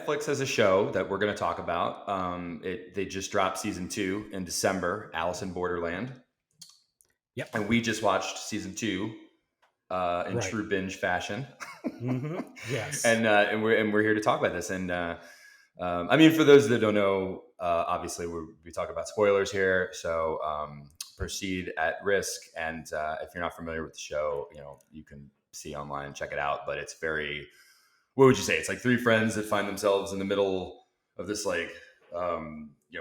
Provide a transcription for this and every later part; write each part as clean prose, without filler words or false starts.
Netflix has a show that we're going to talk about. They just dropped season 2 in December, Alice in Borderland, Yep. and we just watched season 2 in Right. true binge fashion, Yes. and we're here to talk about this. And I mean, for those that don't know, obviously we talk about spoilers here, so proceed at risk. And if you're not familiar with the show, you can see online, check it out. But it's very, what would you say? It's like three friends that find themselves in the middle of this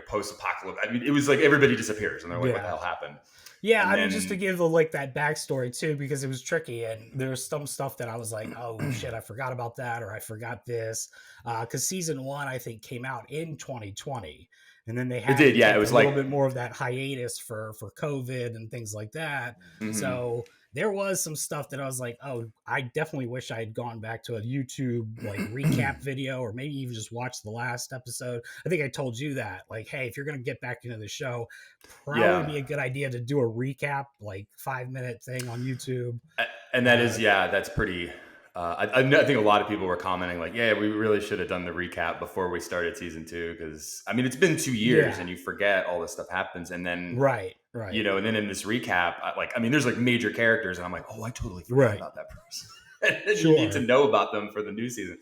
post-apocalypse. I mean, it was like everybody disappears, and they're like, "What the Yeah. hell happened?" Yeah, And I mean, just to then give that backstory too, because it was tricky, and there's some stuff that I was like, "Oh shit, I forgot about that," or "I forgot this," because season one I think came out in 2020, and then they it had did, to yeah. It take a was little like, bit more of that hiatus for COVID and things like that. mhm. So there was some stuff that I was like, "Oh, I definitely wish I had gone back to a YouTube like recap video, or maybe even just watch the last episode." I think I told you that, like, hey, if you're gonna get back into the show, probably Yeah. be a good idea to do a recap, like 5 minute thing on YouTube. And that is, Uh, yeah, that's pretty. I think a lot of people were commenting like, "Yeah, we really should have done the recap before we started season 2." Because I mean, it's been 2 years, yeah, and you forget all this stuff happens, and then right, right, and then in this recap, I mean, there's like major characters, and I'm like, "Oh, I totally forgot right. about that person." And you need to Sure. know about them for the new season.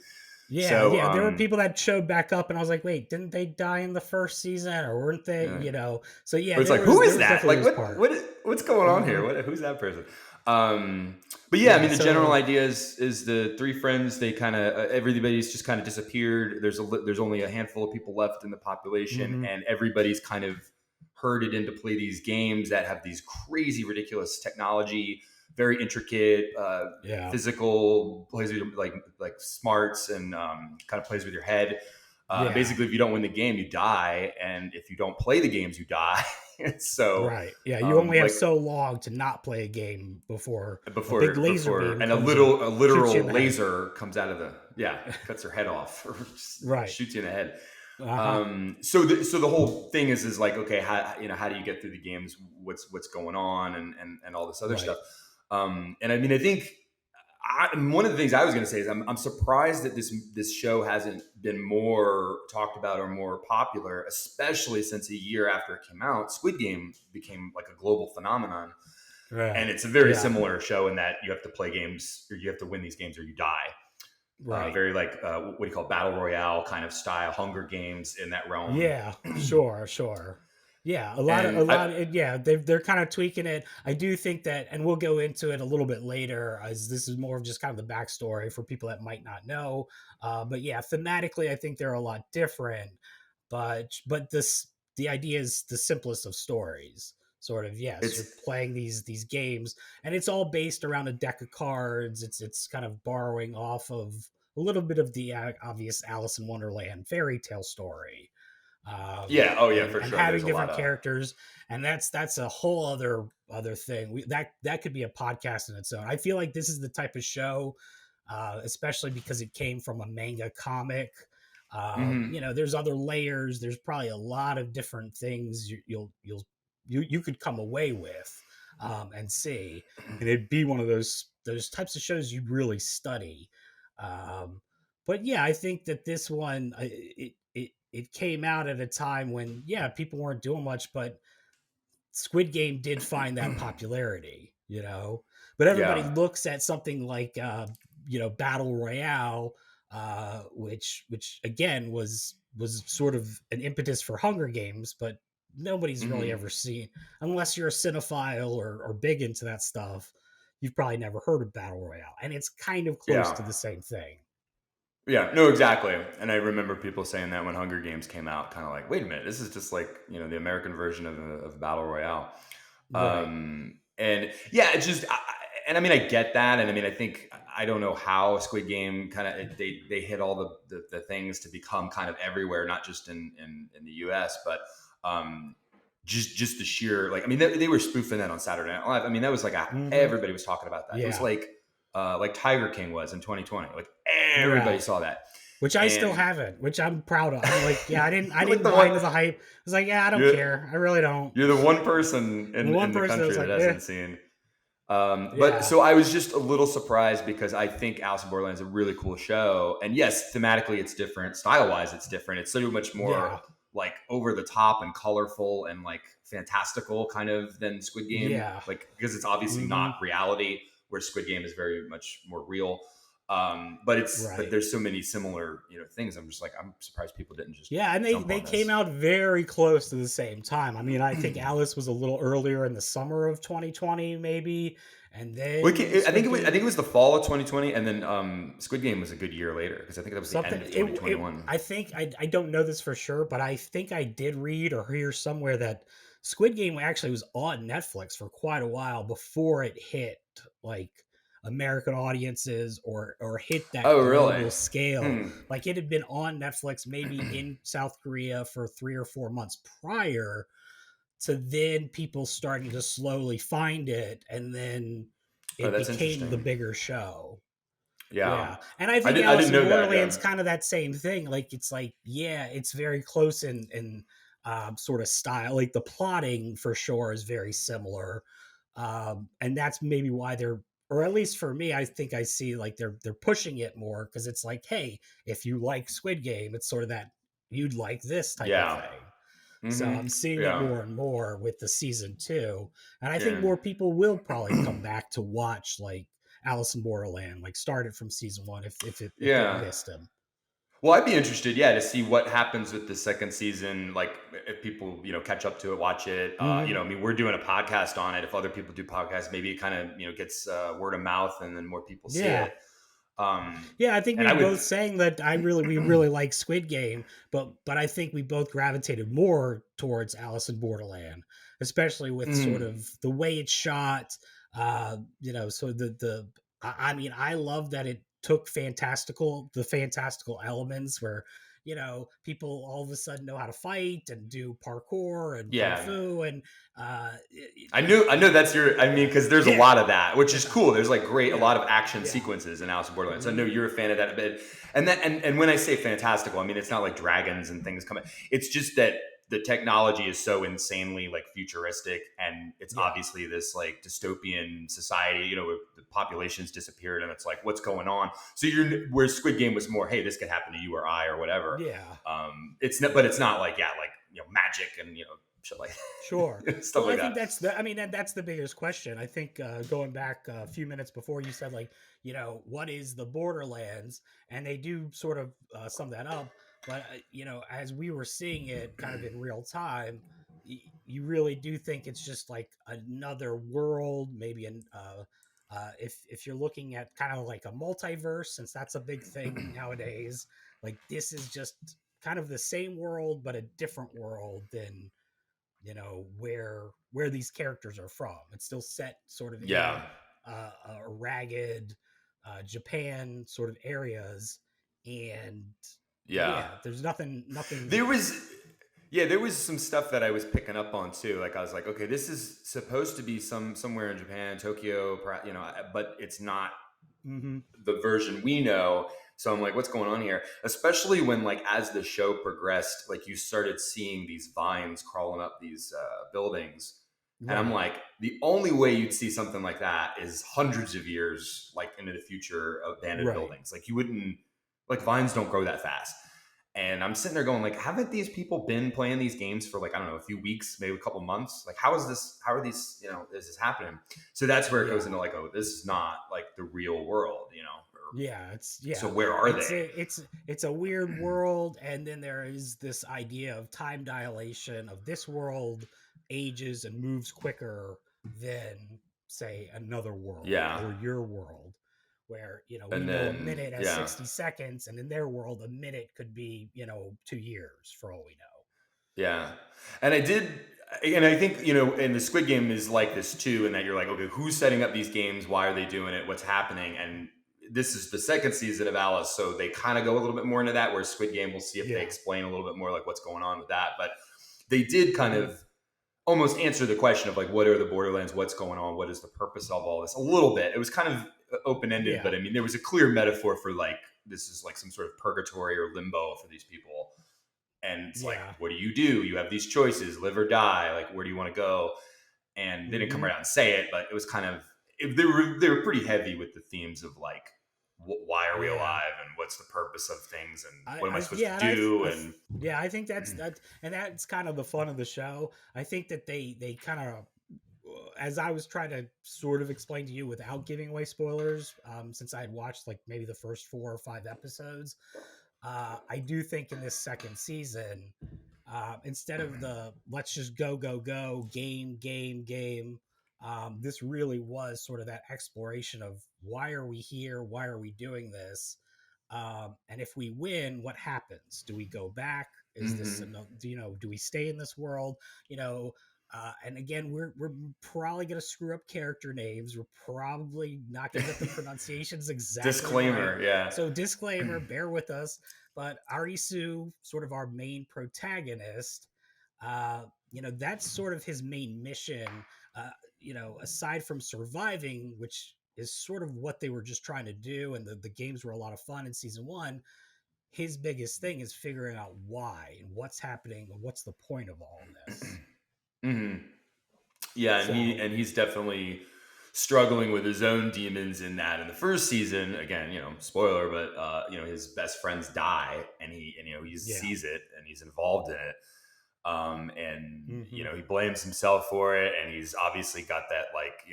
Yeah, So, yeah. There were people that showed back up, and I was like, "Wait, didn't they die in the first season, or weren't they?" yeah. So yeah, But it's like, who there is was that? definitely Like, this part. what's going on here? Hmm. Who's that person? But yeah, I Yeah. mean, the general So idea is the three friends. They kind of everybody's just kind of disappeared. There's only a handful of people left in the population, hmm and everybody's kind of herded in to play these games that have these crazy, ridiculous technology, very intricate, yeah, physical, plays with your, like smarts, and kind of plays with your head. yeah. Basically, if you don't win the game, you die, and if you don't play the games, you die. So, Right. Yeah, you only have like so long to not play a game before a big laser before, beam and comes and a shoots you literal in the head. laser comes out of cuts her head off, or just Right. shoots you in the head. Uh-huh. So the whole thing is like, okay, how do you get through the games? What's going on, and all this other Right. stuff. And I mean, I think one of the things I was going to say is I'm surprised that this show hasn't been more talked about or more popular, especially since a year after it came out. Squid Game became like a global phenomenon, and Right. it's a very Yeah. similar show in that you have to play games, or you have to win these games, or you die. Right. Very like, what do you call, battle royale kind of style, Hunger Games in that realm. Yeah, sure, sure. Yeah, a And lot of, yeah, they're kind of tweaking it. I do think that, and we'll go into it a little bit later, as this is more of just kind of the backstory for people that might not know. But yeah, thematically, I think they're a lot different. But the idea is the simplest of stories. Sort of, yes, you're it's playing these games, and it's all based around a deck of cards. It's kind of borrowing off of a little bit of the obvious Alice in Wonderland fairy tale story, yeah, oh yeah, and for sure. There's having a lot different of characters, and that's a whole other thing. That could be a podcast in its own. I feel like this is the type of show, especially because it came from a manga comic. There's other layers. There's probably a lot of different things you could come away with, and see, and it'd be one of those types of shows you'd really study. Um, but yeah, I think that this one, it came out at a time when, yeah, people weren't doing much, but Squid Game did find that popularity. But everybody yeah. looks at something like Battle Royale, which again was sort of an impetus for Hunger Games, but nobody's really Mhm. ever seen, unless you're a cinephile or big into that stuff. You've probably never heard of Battle Royale, and it's kind of close Yeah. to the same thing. Yeah, no, exactly. And I remember people saying that when Hunger Games came out, kind of like, wait a minute, this is just like, the American version of Battle Royale. Right. And yeah, it's just, and I mean, I get that. And I mean, I think, I don't know how Squid Game kind of, they hit all the things to become kind of everywhere, not just in the US, but, just the sheer, like, I mean, they were spoofing that on Saturday Night Live. I mean, that was like, Hmm. everybody was talking about that. It was Yeah. like Tiger King was in 2020. Like, everybody Yeah. saw that. Which I still And haven't, which I'm proud of. I'm like, yeah, I you're like didn't the buy one, into the hype. I was like, yeah, I don't you're care. I really don't. you're the one person And the in one the person that country was that like, hasn't seen. But Yeah. so I was just a little surprised because I think Alice in Borderland is a really cool show, and yes, thematically it's different, style wise it's different. It's so much more Yeah. like over the top and colorful and like fantastical kind of than Squid Game, Yeah. like because it's obviously not Mhm. reality, where Squid Game is very much more real. But Right. there's so many similar things. I'm just like I'm surprised people didn't just Yeah, and jump they on came this. out very close to the same time. I mean, I think Alice was a little earlier in the summer of 2020 maybe, and then Squid I think Game it was the fall of 2020, and then Squid Game was a good year later because I think that was the something end of it 2021. I think I don't know this for sure, but I think I did read or hear somewhere that Squid Game actually was on Netflix for quite a while before it hit like American audiences or hit that Oh, really? global scale. Hmm. Like it had been on Netflix maybe in South Korea for 3 or 4 months prior to then people starting to slowly find it and then Oh, it that's became the interesting. bidder show. Yeah, Yeah, and I think I Alice didn't in know that. Borderland's Yeah, kind of that same thing. Like it's like, yeah, it's very close in sort of style. Like the plotting for sure is very similar, and that's maybe why they're, or at least for me, I think I see like they're pushing it more because it's like, hey, if you like Squid Game, it's sort of that you'd like this type of yeah, thing. So hmm I'm seeing it yeah, more and more with the season two, and I think yeah. more people will probably come back to watch like Alice in Borderland, like start it from season one if they Yeah. missed him. Well, I'd be interested, yeah, to see what happens with the second season. Like, if people, catch up to it, watch it. Hmm. I mean, we're doing a podcast on it. If other people do podcasts, maybe it kind of, gets word of mouth, and then more people see Yeah, it. Um, yeah. I think and we I were would, both saying that we really like Squid Game, but I think we both gravitated more towards Alice in Borderland, especially with sort Mhm. of the way it's shot. So I mean, I love that it took fantastical elements where people all of a sudden know how to fight and do parkour and kung Yeah, fu and I know that's your. I mean, because there's a yeah, lot of that, which is yeah, cool. There's like a yeah, lot of action yeah. sequences in Alice in Borderland. So I know Hmm. you're a fan of that a bit. And when I say fantastical, I mean it's not like dragons and things coming. It's just that the technology is so insanely like futuristic, and it's Yeah, obviously this like dystopian society. Where the population's disappeared, and it's like what's going on. So where Squid Game was more, hey, this could happen to you or I or whatever. yeah. It's not, but it's not like like magic and shit like Sure. stuff Well, like I think that. that's the. I mean, that's the biggest question. I think going back a few minutes before, you said like, what is the Borderlands, and they do sort of sum that up. But as we were seeing it kind of in real time, you really do think it's just like another world, maybe if you're looking at kind of like a multiverse, since that's a big thing nowadays. Like this is just kind of the same world, but a different world than where these characters are from. It's still set sort of in Yeah. a ragged Japan sort of areas, and Yeah. yeah, there's nothing. There was there was some stuff that I was picking up on too. Like I was like, okay, this is supposed to be somewhere in Japan, Tokyo, but it's not Hmm. the version we know. So I'm like, what's going on here? Especially when like as the show progressed, like you started seeing these vines crawling up these buildings. And I'm Right. like, the only way you'd see something like that is hundreds of years like into the future of abandoned Right. buildings. Like you wouldn't like vines don't grow that fast. And I'm sitting there going, like, haven't these people been playing these games for like, I don't know, a few weeks, maybe a couple months? Like, how are these, is this happening? So that's where it goes Yeah. into like, oh, this is not like the real world, or Yeah, so where are they? it's a weird world, and then there is this idea of time dilation of this world ages and moves quicker than say another world Yeah. or your world, where we And know a then, minute as yeah. 60 seconds, and in their world a minute could be 2 years for all we know. Yeah. And I did, and I think, and the Squid Game is like this too, in that you're like, okay, who's setting up these games? Why are they doing it? What's happening? And this is the second season of Alice. So they kind of go a little bit more into that, where Squid Game, we'll see if they Yeah. explain a little bit more like what's going on with that. But they did kind Hmm. of almost answer the question of like, what are the Borderlands? What's going on? What is the purpose of all this? A little bit. It was kind of open ended, Yeah. but I mean, there was a clear metaphor for like, this is like some sort of purgatory or limbo for these people. And it's like, Yeah. what do? You have these choices, live or die. Like, where do you want to go? And they didn't come Hmm. right out and say it, but it was kind of. they were pretty heavy with the themes of like why are we Yeah. alive and what's the purpose of things and I, what am I I supposed to yeah, and do and yeah, I think that's and that's kind of the fun of the show. I think that they kind of, as I was trying to sort of explain to you without giving away spoilers, since I had watched like maybe the first 4 or 5 episodes, I do think in this second season, instead of the let's just go game, this really was sort of that exploration of why are we here, why are we doing this, and if we win, what happens? Do we go back? Is this hmm another, do we stay in this world? You know, and again, we're probably going to screw up character names. We're probably not going to get the pronunciations exactly right. disclaimer, yeah. So, disclaimer, bear with us. But Arisu, sort of our main protagonist, that's sort of his main mission. Uh, aside from surviving, which is sort of what they were just trying to do, and the games were a lot of fun in season one. His biggest thing is figuring out why and what's happening and what's the point of all this. hmm Yeah, and So he's definitely struggling with his own demons in that. In the first season, again, spoiler, but his best friends die, and he yeah. sees it and he's involved in it. And Hmm. he blames himself for it, and he's obviously got that, like,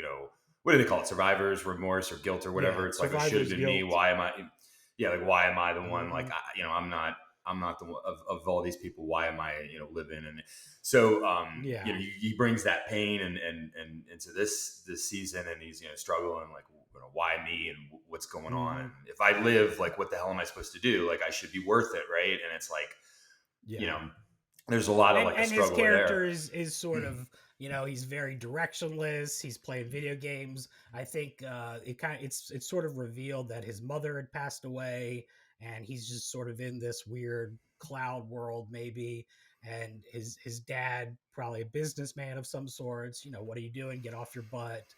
what do they call it, survivor's remorse or guilt or whatever. Yeah, It's like, it should have survivor's been me. guilt. Why am I? Yeah, like, why am I the one? Like, Hmm. I'm not the one of all these people. Why am I living? And so Yeah. he brings that pain and into this season, and he's struggling, like, why me and what's going on, and Hmm. if I live, like, what the hell am I supposed to do? Like, I should be worth it, right? And it's like, you Yeah. know there's a lot of, and like, a and his struggle there. character is sort of, he's very directionless. He's playing video games. I think it's sort of revealed that his mother had passed away, and he's just sort of in this weird cloud world maybe. And his dad, probably a businessman of some sorts. What are you doing? Get off your butt.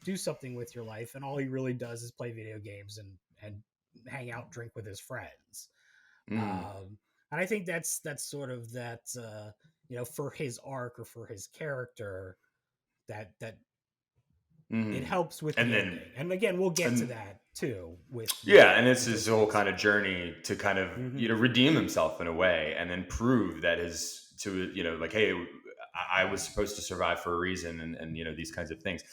Do something with your life. And all he really does is play video games and hang out, drink with his friends. Mm, And I think that's sort of that, for his arc or for his character, that it mm. helps with And the then, ending. And again, we'll get to and that too with yeah, and it's his this whole next kind one. of journey to kind of Hmm. redeem himself in a way, and then prove that like, hey, I was supposed to survive for a reason, and these kinds of things,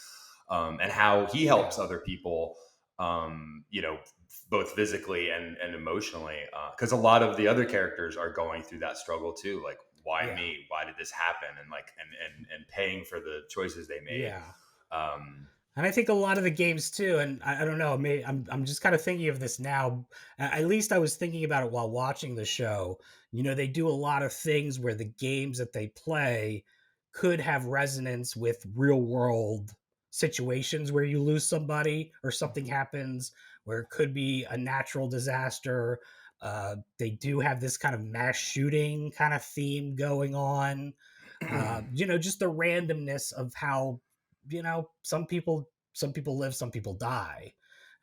and how he helps Yeah, other people, both physically and emotionally, because a lot of the other characters are going through that struggle too, like, why yeah, me? Why did this happen? And, like, and paying for the choices they made. yeah. Um, And I think a lot of the games too, and I don't know, maybe I'm just kind of thinking of this now. At least I was thinking about it while watching the show. They do a lot of things where the games that they play could have resonance with real world situations where you lose somebody or something happens, where it could be a natural disaster. They do have this kind of mass shooting kind of theme going on. Just the randomness of how, some people live, some people die.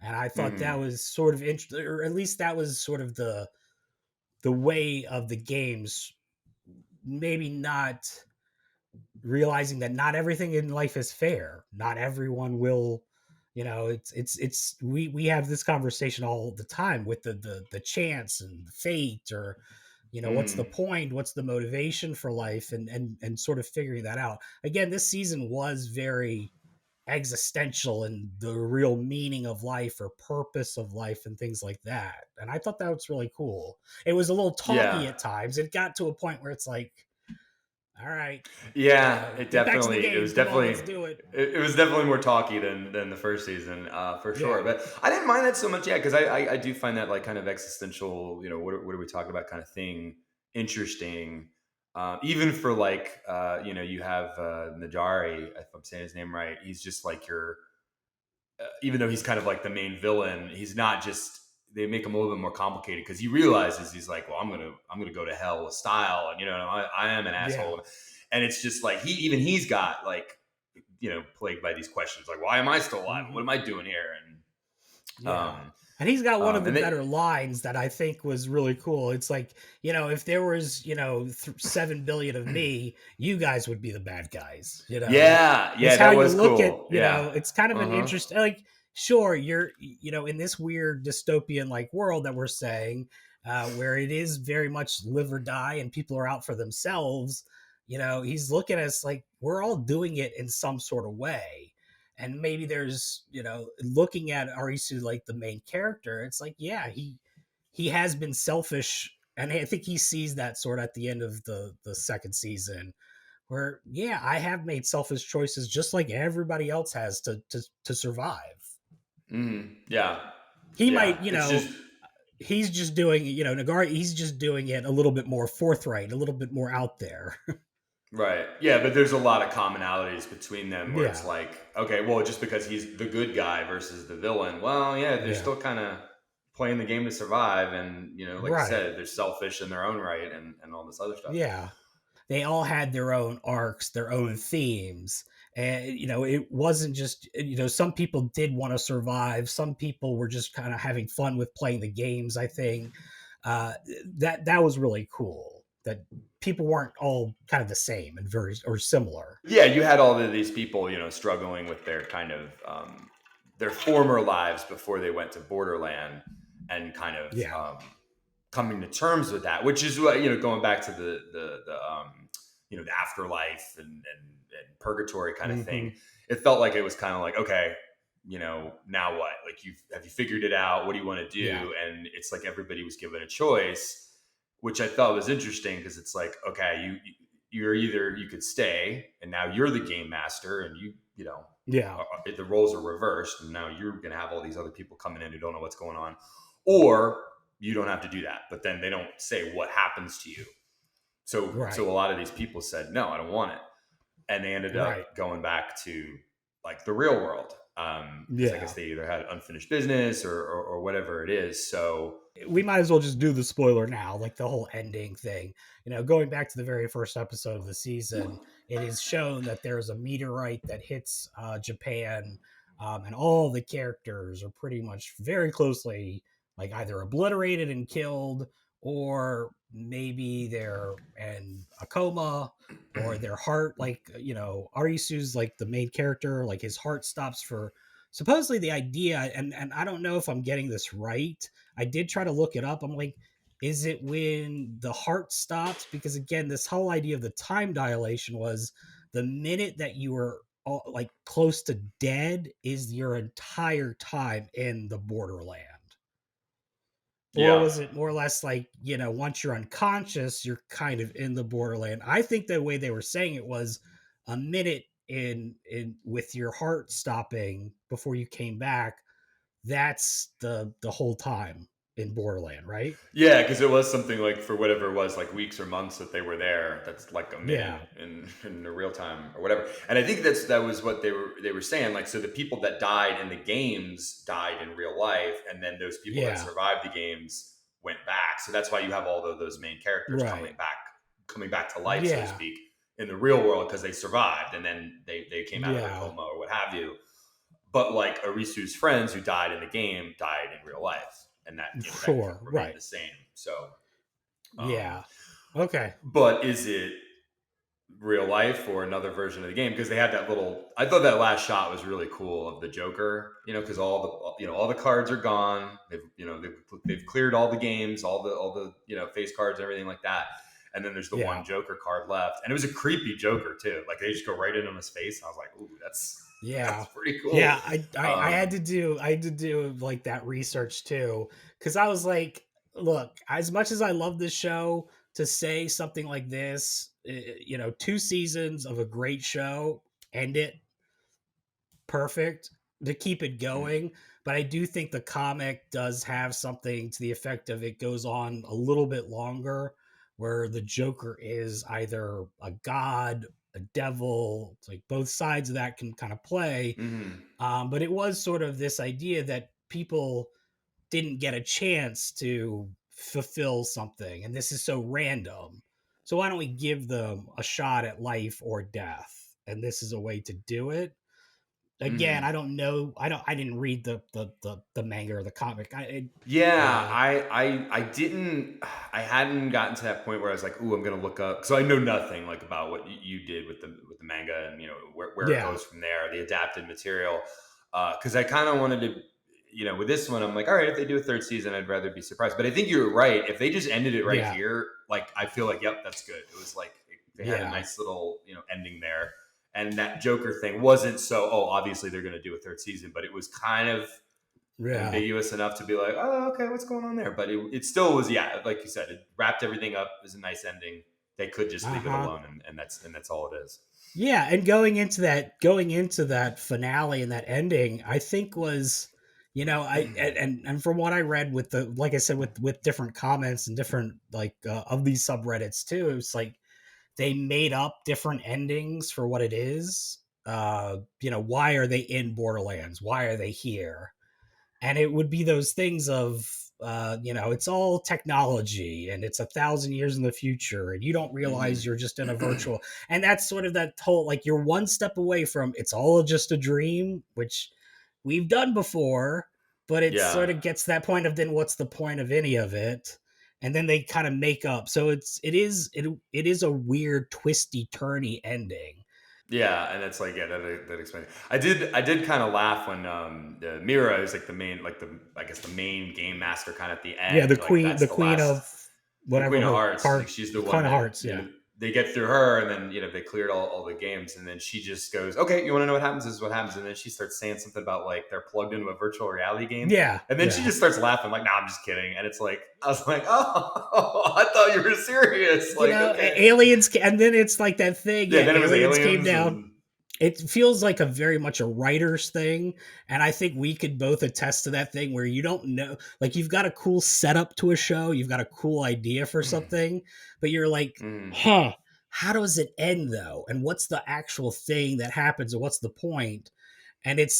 And I thought that mhm. was sort of interesting, or at least that was sort of the way of the games, maybe not realizing that not everything in life is fair. Not everyone will, it's we have this conversation all the time with the chance and fate, or what's the Mhm. point, what's the motivation for life, and sort of figuring that out. Again, this season was very existential and the real meaning of life or purpose of life and things like that. And I thought that was really cool. It was a little talky Yeah. at times. It got to a point where it's like, all right, Yeah, it get back to the definitely it game. was Come on, definitely let's do it. it was definitely more talky than the first season, for sure. Yeah. But I didn't mind that so much, yeah, because I do find that, like, kind of existential, what are we talking about, kind of thing, interesting. Even for, like, you have Najari, if I'm saying his name right. He's just like your even though he's kind of like the main villain, he's not just. They make him a little bit more complicated because he realizes, he's like, well, I'm gonna go to hell with style, and I am an Yeah. asshole, and it's just like he's got, like, plagued by these questions, like, why am I still alive? What Hmm. am I doing here? And Yeah. And he's got one of the And they, better lines that I think was really cool. It's like, if there was, 7 billion of me, you guys would be the bad guys, yeah, It's yeah, how that you was look at, cool. Yeah. it's kind of Uh an huh. interest. Like, sure, you're, in this weird dystopian like world that we're saying, where it is very much live or die and people are out for themselves, he's looking at us like we're all doing it in some sort of way. And maybe there's, looking at Arisu like the main character, it's like, yeah, he has been selfish, and I think he sees that sort of at the end of the second season, where yeah, I have made selfish choices just like everybody else has to survive. Yeah. He Yeah. might, It's just he's just doing, Nagari, he's just doing it a little bit more forthright, a little bit more out there. right. Yeah, but there's a lot of commonalities between them where it's Yeah, like, okay, well, just because he's the good guy versus the villain, well, yeah, they're yeah, still kind of playing the game to survive. And, like you right, said, they're selfish in their own right and all this other stuff. yeah. They all had their own arcs, their own themes. And, it wasn't just, some people did want to survive. Some people were just kind of having fun with playing the games, I think. Uh, that was really cool that people weren't all kind of the same and very or similar. Yeah, you had all of these people, struggling with their kind of their former lives before they went to Borderland, and kind of Yeah. coming to terms with that, which is what going back to the afterlife and purgatory kind of thing. Hmm. It felt like it was kind of like, okay, now what? Like, you figured it out? What do you want to Yeah. do? And it's like everybody was given a choice, which I thought was interesting because it's like, okay, you're either you could stay and now you're the game master, and Yeah. the roles are reversed, and now you're going to have all these other people coming in who don't know what's going on, or you don't have to do that. But then they don't say what happens to you. So Right. a lot of these people said, no, I don't want it, and they ended Right. up going back to like the real world, because I guess Yeah. they either had unfinished business or whatever it is. So We might as well just do the spoiler now, like the whole ending thing. Going back to the very first episode of the season, it is shown that there's a meteorite that hits Japan, and all the characters are pretty much very closely like either obliterated and killed, or maybe they're in a coma, or their heart, like Arisu's like the main character, like his heart stops for supposedly the idea, and I don't know if I'm getting this right. I did try to look it up. I'm like, is it when the heart stops? Because again, this whole idea of the time dilation was the minute that you were like close to dead is your entire time in the borderland. Or yeah. was it more or less like, once you're unconscious, you're kind of in the borderland? I think the way they were saying it was a minute in with your heart stopping before you came back. That's the whole time in Borderland, right? Yeah, because it was something like, for whatever it was, like weeks or months that they were there. That's like a minute Yeah, in the real time or whatever. And I think that was what they were saying. Like, so the people that died in the games died in real life, and then those people that yeah, survived the games went back. So that's why you have all those main characters right. coming back to life, so to Yeah, speak, in the real world, because they survived and then they came out of their yeah, coma or what have you. But like Arisu's friends who died in the game died in real life, and that sure, remained right. the same. So, um, Yeah. Okay. but is it real life or another version of the game? Because they had that little. I thought that last shot was really cool of the Joker. Because all the cards are gone. They've cleared all the games, all the face cards, everything like that. And then there's the Yeah. one Joker card left, and it was a creepy Joker too. Like, they just go right in on his face, and I was like, "Ooh, that's Yeah. that's pretty Yeah, cool." I had to do like that research too, cuz I was like, look, as much as I love this show, to say something like this, 2 seasons of a great show, end it perfect to keep it Mhm. going. But I do think the comic does have something to the effect of it goes on a little bit longer, where the Joker is either a god, a devil. It's like both sides of that can kind of play. Mhm. But it was sort of this idea that people didn't get a chance to fulfill something, and this is so random. So why don't we give them a shot at life or death? And this is a way to do it. again, I don't know. I didn't read the manga or the comic. Yeah, Uh, I didn't I hadn't gotten to that point where I was like, "Ooh, I'm gonna look up." So I know nothing like about what you did with the manga and where it yeah, goes from there, the adapted material. Because I kind of wanted to, with this one, I'm like, all right, if they do a third season, I'd rather be surprised. But I think you're right. If they just ended it right yeah, here, like I feel like, yep, that's good. It was like they had a yeah, nice little ending there, and that Joker thing wasn't so. Oh, obviously they're gonna do a third season, but it was kind of yeah. ambiguous enough to be like, oh, okay, what's going on there? But it still was, yeah, like you said, it wrapped everything up. It was a nice ending. They could just Uh leave it huh. alone, and that's all it is. Yeah, and going into that finale and that ending, I think was, and from what I read with the like I said with different comments and different like of these subreddits too, it was like they made up different endings for what it is. Why are they in Borderlands? Why are they here? And it would be those things of it's all technology and it's 1,000 years in the future and you don't realize you're just in a Mm-hmm. virtual, and that's sort of that whole like you're one step away from it's all just a dream, which we've done before, but it Yeah. sort of gets to that point of then what's the point of any of it, and then they kind of make up, so it is a weird twisty turny ending. Yeah, and it's like, yeah, that explains it. I did kind of laugh when the Mira is like the main, like the I guess the main game master kind of at the Yeah, the end. Like queen that's the the queen last, of the whatever Queen of her Hearts. Like heart, she's the the one queen of that hearts, yeah. they get through her, and then they cleared all the games, and then she just goes, "Okay, you want to know what happens? This is what happens." And then she starts saying something about like they're plugged into a virtual reality game, Yeah, and then she yeah. just starts laughing like, "Nah, I'm just kidding." And it's like I was like, "Oh, I thought you were serious." Like, okay, Aliens, and then it's like that thing. yeah. Yeah, Then it was aliens came aliens, down. and It feels like a very much a writer's thing, and I think we could both attest to that thing where you don't know, like you've got a cool setup to a show, you've got a cool idea for something, but you're like, mm, huh, how does it end though? And what's the actual thing that happens, and what's the point? And it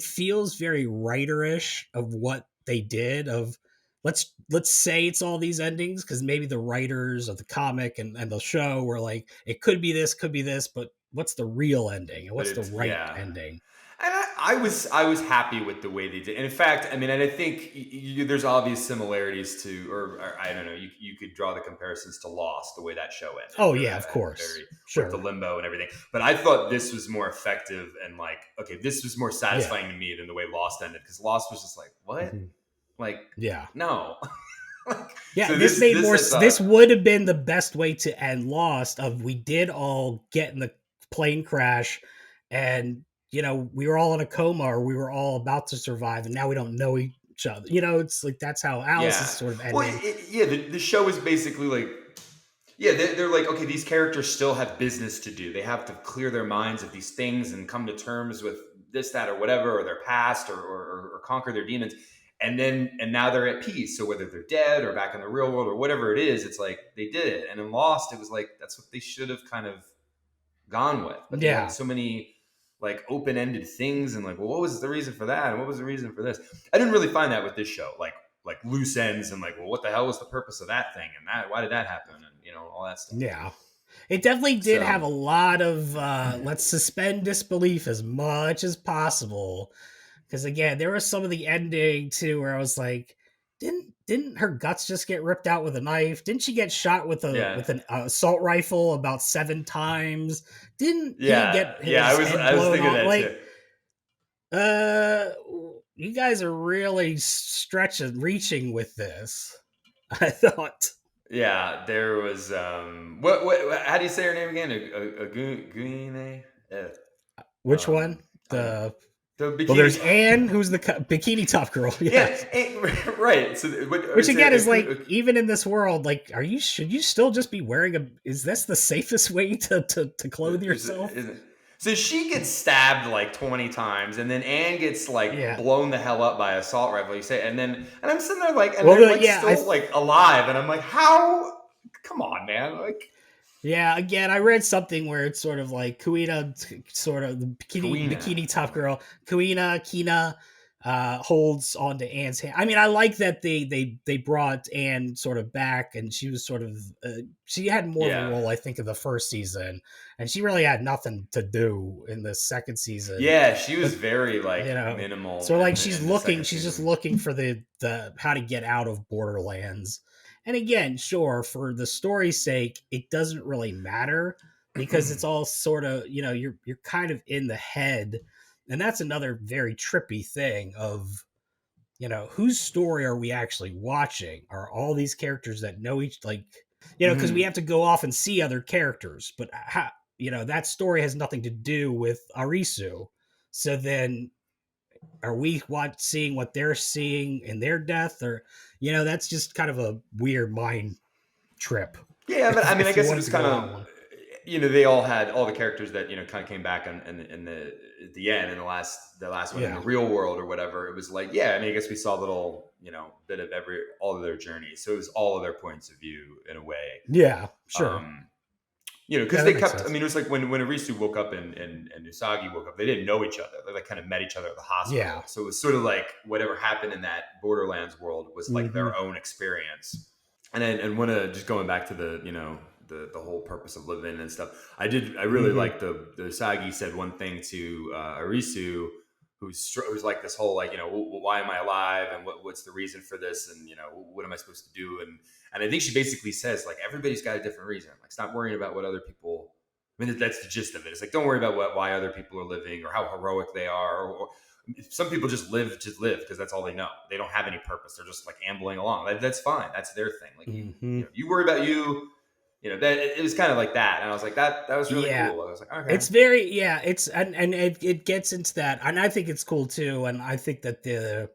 feels very writerish of what they did of let's say it's all these endings because maybe the writers of the comic and the show were like it could be this, but what's the real ending and but what's the it's right yeah. ending? And I was happy with the way they did. And in fact, I mean, and I think there's obvious similarities to, or I don't know, you could draw the comparisons to Lost, the way that show ended, Oh where yeah, that of had the course, very with the sure, limbo and everything. But I thought this was more effective and like, okay, this was more yeah, satisfying to me than the way Lost ended, because Lost was just like, what, hmm, like, yeah. no. Yeah, So this this made this more. I thought, This would have been the best way to end Lost. Of we did all get in the plane crash, and we were all in a coma, or we were all about to survive, and now we don't know each other. It's like that's how Alice is yeah. sort of Well, ending. yeah, the show is basically like, yeah, they're like, okay, these characters still have business to do. They have to clear their minds of these things and come to terms with this, that, or whatever, or their past, or conquer their demons. And now they're at peace. So whether they're dead or back in the real world or whatever it is, it's like they did it. And in Lost, it was like that's what they should have kind of gone with. But they had Yeah, so many like open ended things, and like, well, what was the reason for that? And what was the reason for this? I didn't really find that with this show. Like loose ends and like, well, what the hell was the purpose of that thing? And that why did that happen? And all that stuff. yeah. It definitely did So have a lot of let's suspend disbelief as much as possible. Because again, there was some of the ending too where I was like, didn't her guts just get ripped out with a knife? Didn't she get shot with a yeah, with an assault rifle about 7 times? Didn't he yeah, get yeah. I his was head I was blown thinking off? that too. Like, uh, you guys are really stretching, reaching with this. I thought. Yeah, there was what how do you say her name again? A Guine? Which one? I don't know. The The Well, there's bikini. Anne, who's the bikini top girl. Yeah, Yes. right. So what Which is again it? is like, even in this world, like, should you still just be wearing a? Is this the safest way to clothe yourself? Is it? So she gets stabbed like 20 times, and then Anne gets like Yeah. blown the hell up by an assault rifle. You say, and I'm sitting there like, and Well, they're like yeah, still like alive, and I'm like, how? Come on, man! Like yeah. Again, I read something where it's sort of like Kuina, sort of the bikini Kuina. bikini top Okay. girl, Kuina, Kina. holds on to Anne's hand. I mean, I like that they brought Anne sort of back, and she was sort of she had more of a Yeah. role, I think, in the first season, and she really had nothing to do in the second season. Yeah, she was But very you like know, minimal so like in the second she's just season. looking for the how to get out of Borderlands. And again, sure, for the story's sake, it doesn't really matter because it's all sort of, you're kind of in the head. And that's another very trippy thing of, whose story are we actually watching? Are all these characters that know each, like, because we Hmm. have to go off and see other characters, but that story has nothing to do with Arisu. So then are we seeing what they're seeing in their death? Or, that's just kind of a weird mind trip Yeah, but I mean, I if you guess it wanted was to kind go of, on one. they all had all the characters that kind of came back in the at the end in the last one in the Yeah. real world or whatever. It was like, yeah, I mean, I guess we saw a little bit of all of their journeys, so it was all of their points of view in a way. Yeah, sure. Um, Yeah, because that they makes kept. I sense. mean, it was like when Arisu woke up and Usagi woke up, they didn't know each other. They like kind of met each other at the Yeah. hospital, so it was sort of like whatever happened in that Borderlands world was like Hmm. their own experience. And want to just going back to the the whole purpose of living and stuff. I really Hmm. like the Usagi said one thing to Arisu, who's like this whole like why am I alive and what's the reason for this and what am I supposed to do and I think she basically says like everybody's got a different reason, like stop worrying about what other people. I mean that's the gist of it. It's like don't worry about why other people are living or how heroic they are or some people just live because that's all they know. They don't have any purpose. They're just like ambling along. That's fine. That's their thing. Like Hmm. you worry about you. That it was kind of like that, and I was like that was really Yeah. cool. I was like okay. It's very, yeah, it's, and it gets into that. And I think it's cool too. And I think that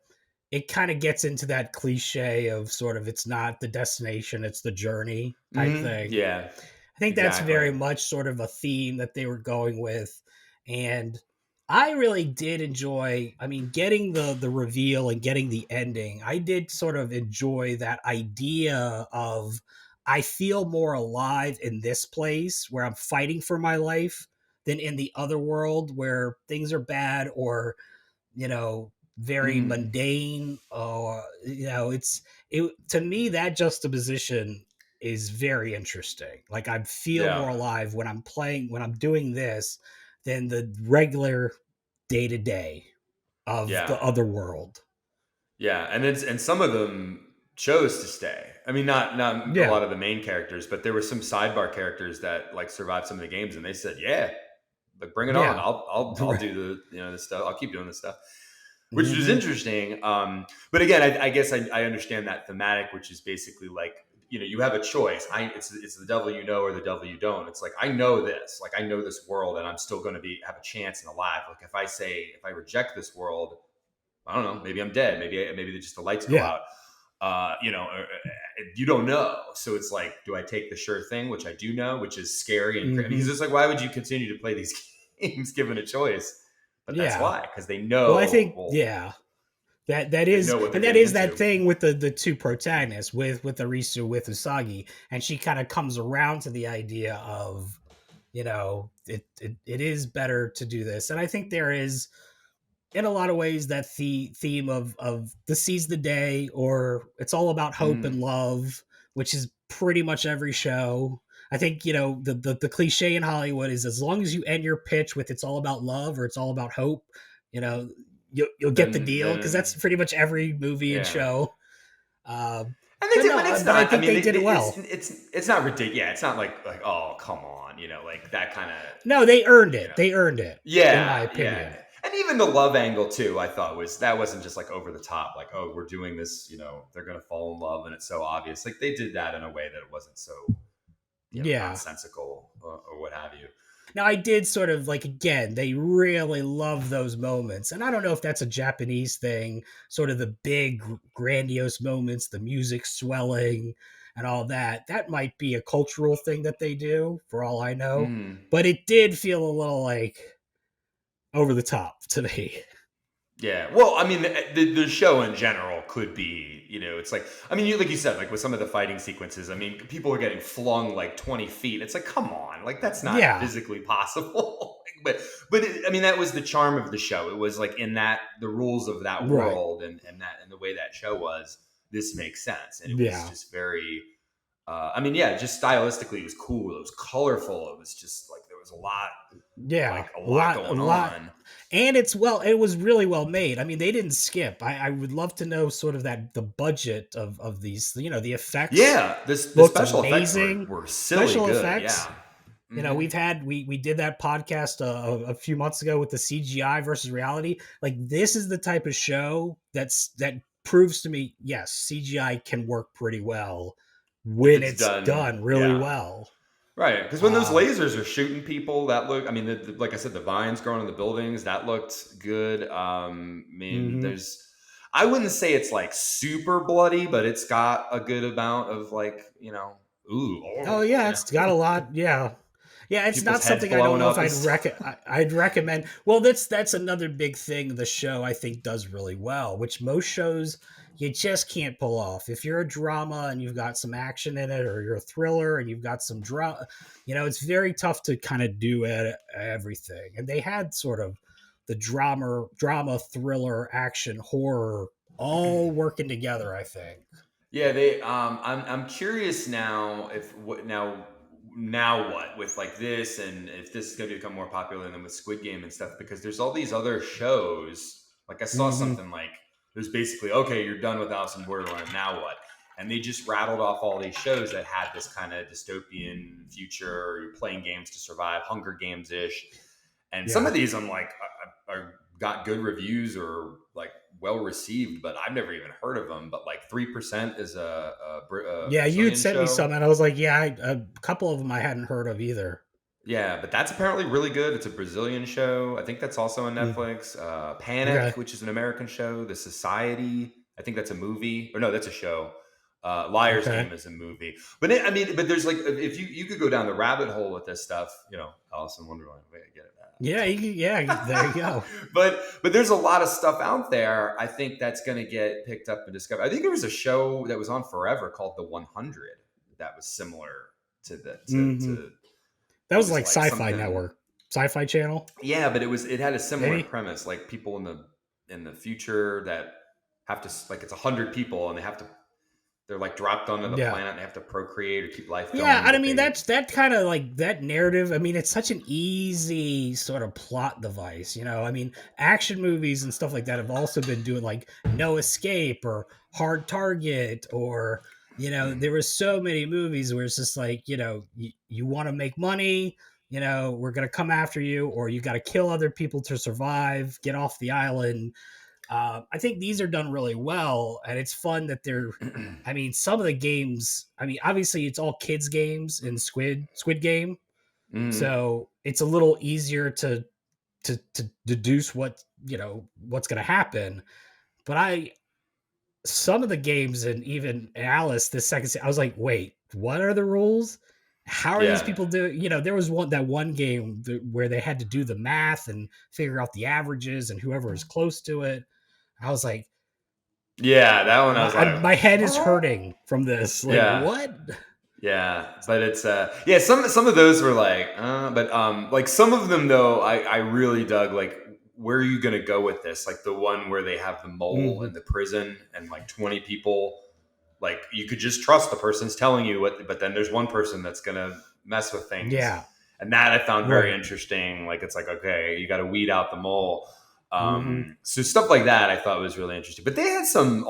it kind of gets into that cliche of sort of it's not the destination, it's the journey type thing. Yeah, I think that's very exactly. much sort of a theme that they were going with. And I really did enjoy, I mean, getting the reveal and getting the ending. I did sort of enjoy that idea of I feel more alive in this place where I'm fighting for my life than in the other world where things are bad or very Hmm. mundane, or it to me that juxtaposition is very interesting. Like I feel more Yeah, alive when I'm playing, when I'm doing this, than the regular day to day of yeah, the other world. yeah, and some of them chose to stay. I mean, not a Yeah. lot of the main characters, but there were some sidebar characters that like survived some of the games, and they said, "Yeah, like bring it on. Yeah. I'll do the this stuff. I'll keep doing this stuff." Which was Hmm. interesting. But again, I guess I understand that thematic, which is basically like you have a choice. It's the devil you know or the devil you don't. It's like I know this, like I know this world, and I'm still going to have a chance and alive. Like if I reject this world, I don't know, maybe I'm dead. Maybe just the lights go Yeah. out. You don't know. So it's like, do I take the sure thing, which I do know, which is scary and crazy? Hmm. Because it's like, why would you continue to play these games given a choice? But that's Yeah. why, because Well, I think, well, yeah, that they is, know what they're and that getting is that into. thing with the two protagonists, with Arisu, with Usagi, and she kind of comes around to the idea of, it is better to do this. And I think there is, in a lot of ways, that the theme of the seize the day, or it's all about hope and Mm. love, which is pretty much every show. I think, the cliche in Hollywood is as long as you end your pitch with it's all about love or it's all about hope, you know, you'll get the deal, because Then that's pretty much every movie and yeah. show. Um, And they but did, but no, it's but I not. I think mean, they did it well. it's not ridiculous. Yeah, it's not like oh come on, like that kind of No, they earned you it. know. They earned it, in my Yeah, yeah. opinion. And even the love angle too, I thought that wasn't just like over the top, like, oh, we're doing this, they're gonna fall in love and it's so obvious. Like they did that in a way that it wasn't so, Yeah. nonsensical or what have you. Now, I did sort of like, again, they really love those moments. And I don't know if that's a Japanese thing, sort of the big, grandiose moments, the music swelling and all that. That might be a cultural thing that they do, for all I know. Mm. But it did feel a little like over the top to me. Yeah. Well, I mean, the show in general could be, it's like, I mean, like you said, like with some of the fighting sequences, I mean, people are getting flung like 20 feet. It's like, come on, like that's not Yeah, physically possible. I mean, that was the charm of the show. It was like in that, the rules of that right. world and the way that show was, this makes sense. And it was Yeah, just very, I mean, yeah, just stylistically, it was cool. It was colorful. It was just like, there was yeah, a lot a going lot, on. and it was really well made. I mean, they didn't skip. I would love to know sort of that the budget of these. The effects Yeah, the looked special effects amazing. were silly Special good. effects. Yeah. Hmm. We did that podcast a few months ago with the CGI versus reality. Like this is the type of show that proves to me, yes, CGI can work pretty well If when it's it's done, done really yeah, well. right. Because when those Um, lasers are shooting people, that look. I mean, like I said, the vines growing in the buildings, that looked good. I mean, mhm. I wouldn't say it's like super bloody, but it's got a good amount of like, ooh, Oh oh, yeah, it's got a lot. Yeah, yeah. It's people's not heads something I don't blowing know if up and stuff. I'd recommend. Well, that's another big thing the show I think does really well, which most shows you just can't pull off. If you're a drama and you've got some action in it, or you're a thriller and you've got some drama, it's very tough to kind of do everything. And they had sort of the drama, thriller, action, horror all working together. I think. Yeah, they. I'm curious now if what now what with like this and if this is going to become more popular than with Squid Game and stuff because there's all these other shows. Like I saw Hmm. something like there's basically okay, you're done with Alice in Borderland. Now what? And they just rattled off all these shows that had this kind of dystopian future. Or you're playing games to survive, Hunger Games ish. And some Yeah. of these I'm like are got good reviews or like well received, but I've never even heard of them. But like 3% is a Yeah, you had Brazilian sent me show. some, and I was like, yeah, a couple of them I hadn't heard of either. Yeah, but that's apparently really good. It's a Brazilian show. I think that's also on Mm, Netflix. Panic, okay, which is an American show. The Society, I think that's a movie. Or no, that's a show. Liar's okay. Game is a movie. I mean, but there's like if you could go down the rabbit hole with this stuff, Alice in Wonderland. Wait, I get it. Yeah, there you go. But there's a lot of stuff out there. I think that's going to get picked up and discovered. I think there was a show that was on forever called The 100 that was similar to the Hmm. to That it was was like like Sci-Fi something. Network, Sci-Fi Channel, Yeah, but it had a similar maybe. premise, like people in the future that have to like it's 100 people and they're like dropped onto the Yeah, planet and they have to procreate or keep life yeah. going, I but mean, they that's that kind of like that narrative. I mean, it's such an easy sort of plot device. I mean, action movies and stuff like that have also been doing like No Escape or Hard Target or there were so many movies where it's just like you want to make money. We're gonna come after you, or you got to kill other people to survive, get off the island. I think these are done really well, and it's fun that they're. I mean, some of the games. I mean, obviously, it's all kids' games in Squid Game, Mhm. so it's a little easier to deduce what's going to happen. But some of the games and even Alice the I was like, wait, what are the rules? How are these Yeah. people doing? There was one game where they had to do the math and figure out the averages and whoever is close to it. I was like, Yeah, that one I was like, my head is "Huh?" hurting from this. Like, Yeah. what? Yeah, but it's yeah, some of those were like but like some of them though I really dug like where are you going to go with this? Like the one where they have the mole Hmm. in the prison and like 20 people like you could just trust the person's telling you what but then there's one person that's going to mess with things. Yeah, And that I found very right. interesting. Like it's like okay, you got to weed out the mole. Hmm. So stuff like that I thought was really interesting. But they had some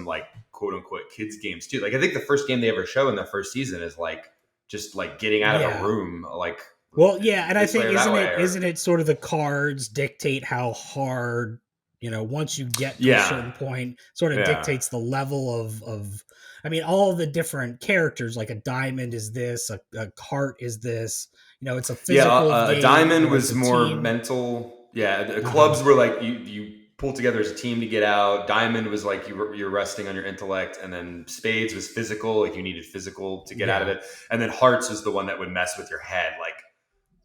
like quote unquote kids games too. Like I think the first game they ever show in the first season is like just like getting out of a Yeah. room like Well, yeah, and I this way think or that way or isn't it sort of the cards dictate how hard once you get to a yeah, certain point, sort of yeah. dictates the level of. I mean, all the different characters, like a diamond is this, a cart is this. It's a Yeah, physical a game diamond or it's was a more team. mental. Yeah, the Uh huh. clubs were like you pull together as a team to get out. Diamond was like you're resting on your intellect, and then spades was physical, like you needed physical to get out of Yeah. it. And then hearts is the one that would mess with your head, like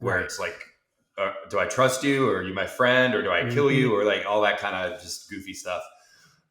where Right. it's like do I trust you, or are you my friend, or do I kill Mm-hmm. you, or like all that kind of just goofy stuff.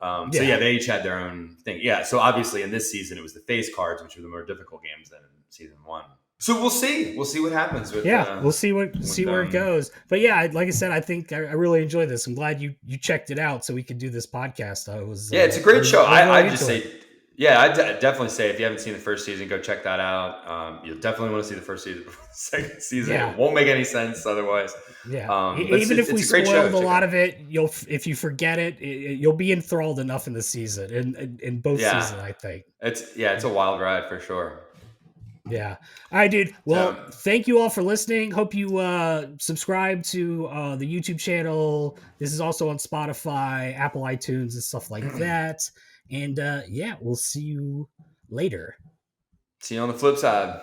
So yeah, Yeah. they each had their own thing. Yeah, so obviously in this season it was the face cards, which were the more difficult games than in season one. So we'll see. We'll see what happens Yeah, we'll see with where it goes. But yeah, like I said, I think I really enjoyed this. I'm glad you checked it out so we could do this podcast. Yeah, it's a great show. I was really I'd just into it. say, yeah, definitely say if you haven't seen the first season, go check that out. You'll definitely want to see the first season before the second season. Yeah, It won't make any sense otherwise. yeah. But Even if we it's a great show. spoiled a Check it lot out. of it, if you forget it, you'll be enthralled enough in the season in both Yeah, seasons. I think. it's a wild ride for sure. Yeah. All right, dude. So Well, thank you all for listening. Hope you subscribe to the YouTube channel. This is also on Spotify, Apple iTunes, and stuff like that. And yeah, we'll see you later. see you on the flip side.